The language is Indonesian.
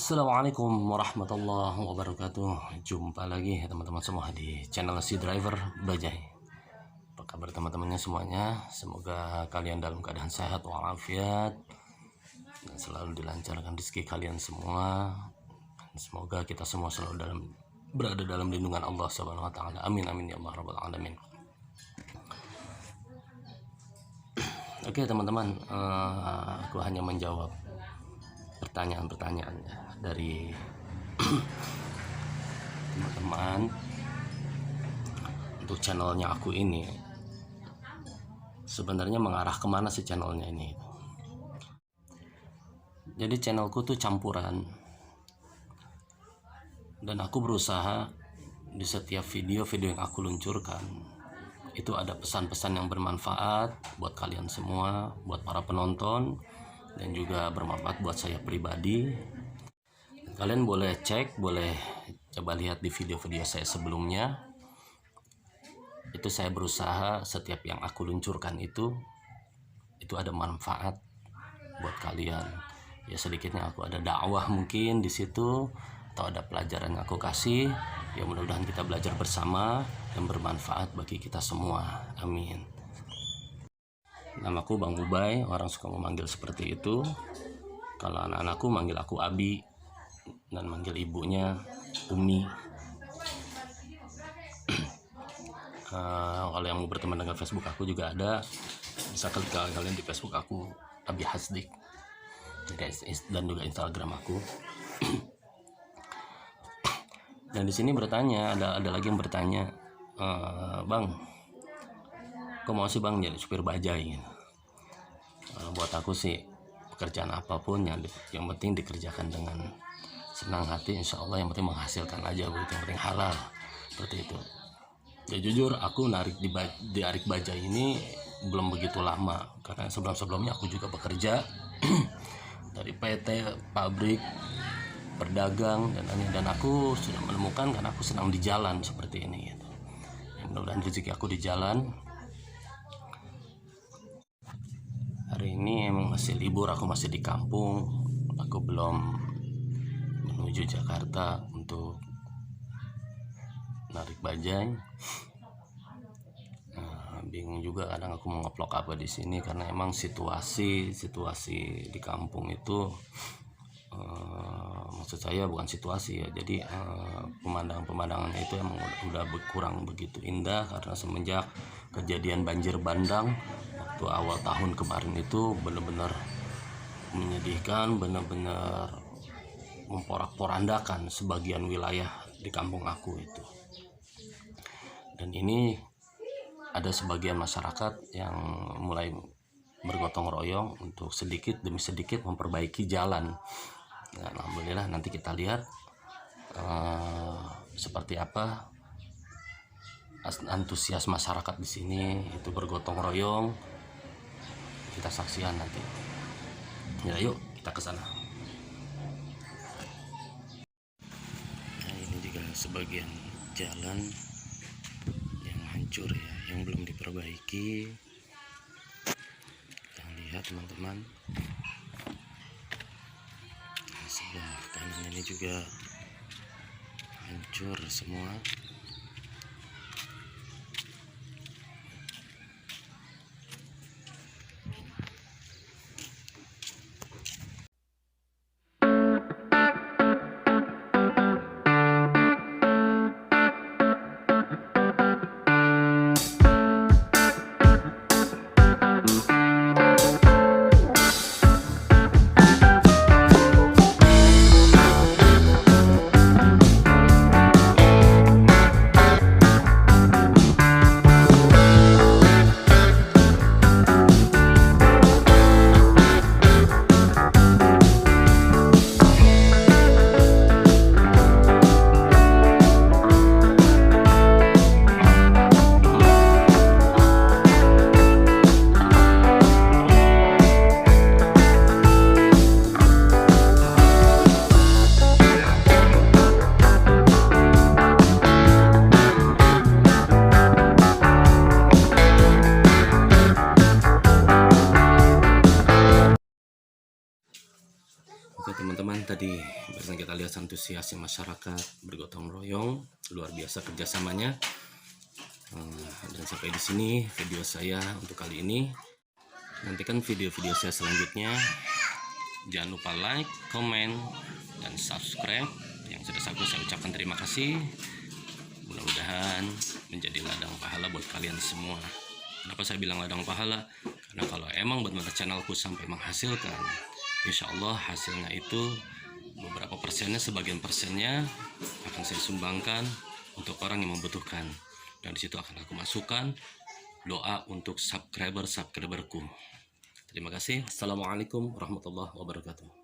Assalamualaikum warahmatullahi wabarakatuh. Jumpa lagi teman-teman semua di channel Si Driver Bajai. Apa kabar teman-temannya semuanya? Semoga kalian dalam keadaan sehat walafiat dan selalu dilancarkan rezeki kalian semua. Semoga kita semua selalu berada dalam lindungan Allah Subhanahu wa taala. Amin amin ya Allah rabbal alamin. Oke teman-teman, aku hanya menjawab pertanyaan-pertanyaan dari teman-teman untuk channelnya aku ini. Sebenarnya mengarah kemana sih channelnya ini? Jadi channelku tuh campuran, dan aku berusaha di setiap video-video yang aku luncurkan itu ada pesan-pesan yang bermanfaat buat kalian semua, buat para penonton, dan juga bermanfaat buat saya pribadi. Kalian boleh cek, boleh coba lihat di video-video saya sebelumnya. Itu saya berusaha setiap yang aku luncurkan itu ada manfaat buat kalian. Ya sedikitnya aku ada dakwah mungkin di situ, atau ada pelajaran yang aku kasih. Ya mudah-mudahan kita belajar bersama dan bermanfaat bagi kita semua. Amin. Namaku Bang Ubay, orang suka memanggil seperti itu. Kalau anak-anakku manggil aku Abi, dan manggil ibunya Umi. Kalau yang mau berteman dengan Facebook aku juga ada, bisa klik kalian di Facebook aku Abi Hasdik, dan juga Instagram aku. Dan di sini bertanya, ada lagi yang bertanya, Bang, kok mau sih Bang jadi supir bajai? Buat aku sih pekerjaan apapun yang penting dikerjakan dengan senang hati, insya Allah yang penting menghasilkan aja, yang penting halal, seperti itu. Ya jujur aku narik di Arik Bajai ini belum begitu lama, karena sebelumnya aku juga bekerja dari PT, pabrik, berdagang, dan aku sudah menemukan karena aku senang di jalan seperti ini gitu. Mudah-mudahan rezeki aku di jalan. Hari ini emang masih libur, aku masih di kampung, aku belum menuju Jakarta untuk narik bajai. Bingung juga kadang aku mau ngeplok apa di sini, karena emang situasi di kampung itu, maksud saya bukan situasi ya, jadi pemandangannya itu emang udah berkurang begitu indah, karena semenjak kejadian banjir bandang waktu awal tahun kemarin itu benar-benar menyedihkan, benar-benar memporak-porandakan sebagian wilayah di kampung aku itu. Dan ini ada sebagian masyarakat yang mulai bergotong royong untuk sedikit demi sedikit memperbaiki jalan. Nah, alhamdulillah nanti kita lihat seperti apa antusias masyarakat di sini itu bergotong royong. Kita saksikan nanti. Ya, yuk kita ke sana. Nah, ini juga sebagian jalan yang hancur ya, yang belum diperbaiki. Kita lihat teman-teman. Sebelah kanan ini juga hancur semua. tadi barusan kita lihat antusiasnya masyarakat bergotong royong, luar biasa kerjasamanya. Dan sampai di sini video saya untuk kali ini. Nantikan video-video saya selanjutnya. Jangan lupa like, komen, dan subscribe. Yang sudah saya ucapkan terima kasih. Mudah-mudahan menjadi ladang pahala buat kalian semua. Kenapa saya bilang ladang pahala? Karena kalau emang benar-benar channelku sampai menghasilkan, insya Allah hasilnya itu beberapa persennya, sebagian persennya akan saya sumbangkan untuk orang yang membutuhkan. Dan disitu akan aku masukkan doa untuk subscriberku. Terima kasih. Assalamualaikum warahmatullahi wabarakatuh.